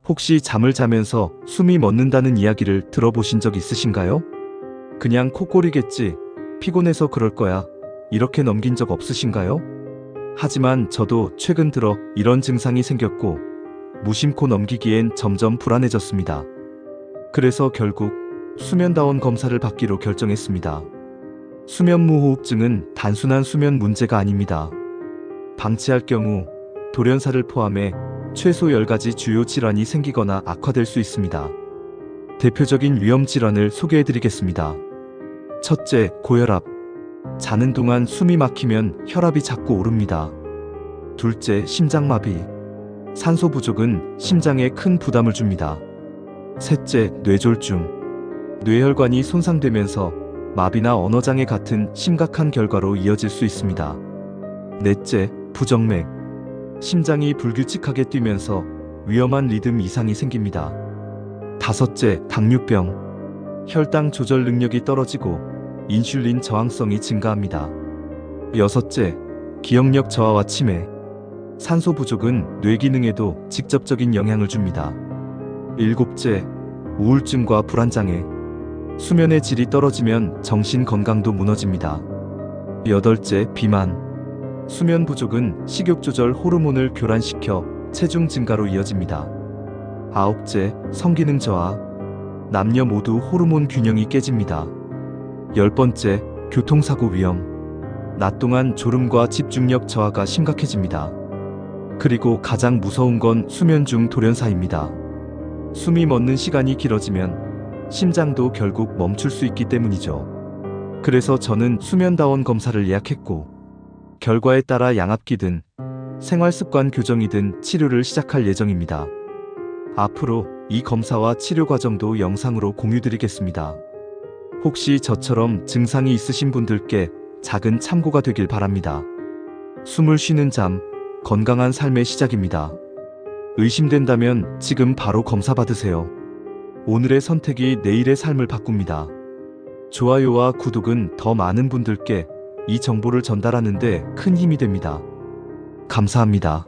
혹시 잠을 자면서 숨이 멎는다는 이야기를 들어보신 적 있으신가요? 그냥 코골이겠지, 피곤해서 그럴 거야, 이렇게 넘긴 적 없으신가요? 하지만 저도 최근 들어 이런 증상이 생겼고 무심코 넘기기엔 점점 불안해졌습니다. 그래서 결국 수면다원 검사를 받기로 결정했습니다. 수면무호흡증은 단순한 수면 문제가 아닙니다. 방치할 경우 돌연사를 포함해 최소 10가지 주요 질환이 생기거나 악화될 수 있습니다. 대표적인 위험 질환을 소개해드리겠습니다. 첫째, 고혈압. 자는 동안 숨이 막히면 혈압이 자꾸 오릅니다. 둘째, 심장마비. 산소 부족은 심장에 큰 부담을 줍니다. 셋째, 뇌졸중. 뇌혈관이 손상되면서 마비나 언어장애 같은 심각한 결과로 이어질 수 있습니다. 넷째, 부정맥. 심장이 불규칙하게 뛰면서 위험한 리듬 이상이 생깁니다. 다섯째, 당뇨병. 혈당 조절 능력이 떨어지고 인슐린 저항성이 증가합니다. 여섯째, 기억력 저하와 치매. 산소 부족은 뇌 기능에도 직접적인 영향을 줍니다. 일곱째, 우울증과 불안장애. 수면의 질이 떨어지면 정신 건강도 무너집니다. 여덟째, 비만. 수면 부족은 식욕 조절 호르몬을 교란시켜 체중 증가로 이어집니다. 아홉째, 성기능 저하. 남녀 모두 호르몬 균형이 깨집니다. 열번째, 교통사고 위험. 낮 동안 졸음과 집중력 저하가 심각해집니다. 그리고 가장 무서운 건 수면 중 돌연사입니다. 숨이 멎는 시간이 길어지면 심장도 결국 멈출 수 있기 때문이죠. 그래서 저는 수면다원 검사를 예약했고 결과에 따라 양압기든 생활습관 교정이든 치료를 시작할 예정입니다. 앞으로 이 검사와 치료 과정도 영상으로 공유드리겠습니다. 혹시 저처럼 증상이 있으신 분들께 작은 참고가 되길 바랍니다. 숨을 쉬는 잠, 건강한 삶의 시작입니다. 의심된다면 지금 바로 검사 받으세요. 오늘의 선택이 내일의 삶을 바꿉니다. 좋아요와 구독은 더 많은 분들께 이 정보를 전달하는 데 큰 힘이 됩니다. 감사합니다.